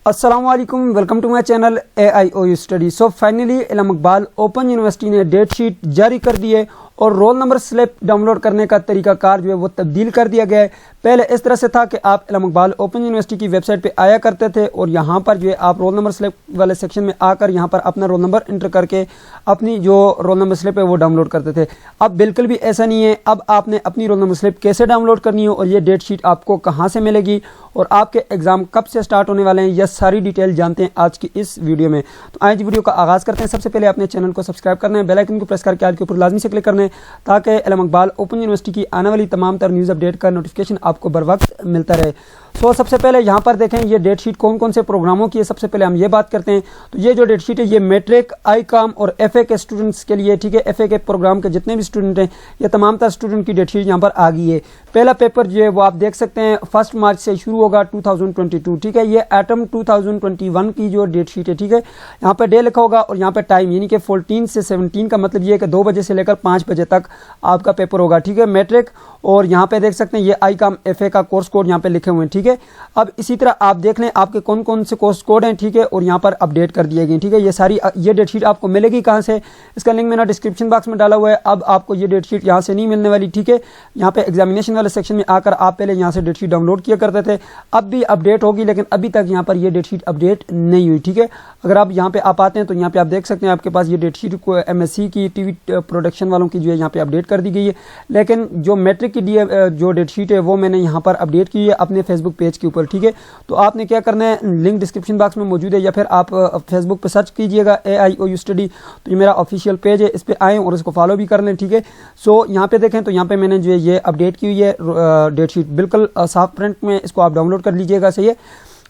अस्सलामुअलैकुम, welcome to my channel AIOU स्टडी। So finally इल्म इकबाल ओपन यूनिवर्सिटी ने डेट शीट जारी कर दी है और रोल नंबर स्लिप डाउनलोड करने का तरीकाकार जो है वो तब्दील कर दिया गया है। पहले इस तरह से था कि आप इल्म इकबाल ओपन यूनिवर्सिटी की वेबसाइट पे आया करते थे और यहाँ पर जो है आप रोल नंबर स्लिप वाले सेक्शन में आकर यहाँ पर अपना रोल नंबर इंटर करके अपनी जो रोल नंबर स्लिप है वो डाउनलोड करते थे। अब बिल्कुल भी ऐसा नहीं है। अब आपने अपनी रोल नंबर स्लिप कैसे डाउनलोड करनी है और ये डेट शीट आपको कहाँ से मिलेगी और आपके एग्जाम कब से स्टार्ट होने वाले हैं, यह सारी डिटेल जानते हैं आज की इस वीडियो में। तो आज वीडियो का आगाज़ करते हैं। सबसे पहले अपने चैनल को सब्सक्राइब करना है, बेल आइकन को प्रेस करके आल के ऊपर लाजमी से क्लिक करना है ताकि इल्म इकबाल ओपन यूनिवर्सिटी की आने वाली तमाम तर न्यूज़ अपडेट का नोटिफिकेशन आपको बर वक्त मिलता रहे। तो सबसे पहले यहाँ पर देखें ये डेट शीट कौन कौन से प्रोग्रामों की है। सबसे पहले हम ये बात करते हैं तो ये जो डेट शीट है ये मैट्रिक, ICOM और FA के स्टूडेंट्स के लिए, ठीक है। FA के प्रोग्राम के जितने भी स्टूडेंट हैं ये तमाम तर स्टूडेंट की डेट शीट यहाँ पर आ गई है। पहला पेपर जो है वो आप देख सकते हैं 1 मार्च से शुरू होगा 2022, ठीक है। ये एटम 2021 की जो डेट शीट है, ठीक है। यहाँ पे डे लिखा होगा और यहाँ पे टाइम यानी कि 14 से 17 का मतलब ये है कि 2 बजे से लेकर 5 बजे तक आपका पेपर होगा, ठीक है। मैट्रिक और यहाँ पे देख सकते हैं ये ICOM FA का कोर्स कोड यहाँ पे लिखे हुए हैं, ठीक है। अब इसी तरह आप देख लें आपके कौन कौन से कोर्स कोड हैं, ठीक है, और यहाँ पर अपडेट कर दिए गए, ठीक है। ये डेट शीट आपको मिलेगी कहाँ से, इसका लिंक मैंने डिस्क्रिप्शन बॉक्स में डाला हुआ है। अब आपको ये डेट शीट यहाँ से नहीं मिलने वाली, ठीक है। यहाँ पे एग्जामिनेशन वाले सेक्शन में आकर आप पहले यहाँ से डेट शीट डाउनलोड किया करते थे, अब भी अपडेट होगी लेकिन अभी तक यहाँ पर ये डेट शीट अपडेट नहीं हुई, ठीक है। अगर आप यहाँ पे आप आते हैं तो यहाँ पे आप देख सकते हैं आपके पास ये डेट शीट को MSc की TV प्रोडक्शन वालों की जो है यहाँ पे अपडेट कर दी गई है। लेकिन जो मैट्रिक की जो डेट शीट है वो मैंने यहाँ पर अपडेट की है अपने फेसबुक पेज के ऊपर, ठीक है। तो आपने क्या करना है, लिंक डिस्क्रिप्शन बॉक्स में मौजूद है या फिर आप फेसबुक पे सर्च कीजिएगा AIOU स्टडी, तो ये मेरा ऑफिशियल पेज है, इस पे आएँ और इसको फॉलो भी कर लें, ठीक है। सो यहाँ पे देखें तो यहाँ पे मैंने जो है ये अपडेट की हुई है डेट शीट, बिल्कुल साफ प्रिंट में, इसको आप डाउनलोड कर लीजिएगा, सही है।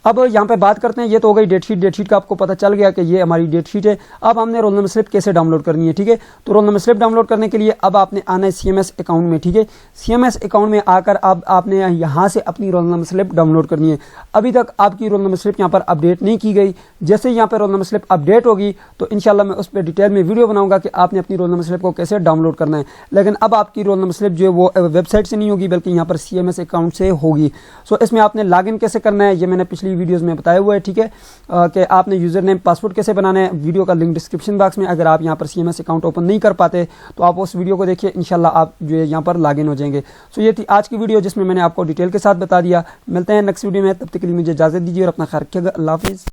अब यहाँ पे बात करते हैं, ये तो हो गई डेट शीट का आपको पता चल गया कि ये हमारी डेट शीट है। अब हमने रोल नंबर स्लिप कैसे डाउनलोड करनी है, ठीक है। तो रोल नंबर स्लिप डाउनलोड करने के लिए अब आपने आना है CMS अकाउंट में, ठीक है। CMS अकाउंट में आकर अब आपने यहाँ से अपनी रोल नंबर स्लिप डाउनलोड करनी है। अभी तक आपकी रोल नंबर स्लिप यहाँ पर अपडेट नहीं की गई। जैसे यहाँ पर रोल नंबर स्लिप अपडेट होगी तो इंशाल्लाह मैं उस पर डिटेल में वीडियो बनाऊंगा कि आपने अपनी रोल नंबर स्लिप को कैसे डाउनलोड करना है। लेकिन अब आपकी रोल नंबर स्लिप जो है वो वेबसाइट से नहीं होगी बल्कि यहाँ पर CMS अकाउंट से होगी। सो इसमें आपने लॉगिन कैसे करना है ये मैंने पिछली वीडियोज़ में बताया हुआ है, ठीक है, कि आपने यूजर नेम पासवर्ड कैसे बनाना है। वीडियो का लिंक डिस्क्रिप्शन बॉक्स में, अगर आप यहाँ पर CMS अकाउंट ओपन नहीं कर पाते तो आप उस वीडियो को देखिए, इंशाल्लाह आप जो है यहाँ पर लॉगिन हो जाएंगे। सो ये थी आज की वीडियो जिसमें मैंने आपको डिटेल के साथ बता दिया। मिलते हैं नेक्स्ट वीडियो में, तब तक के लिए मुझे इजाजत दीजिए और अपना ख्याल रखिएगा। अल्लाह हाफिज़।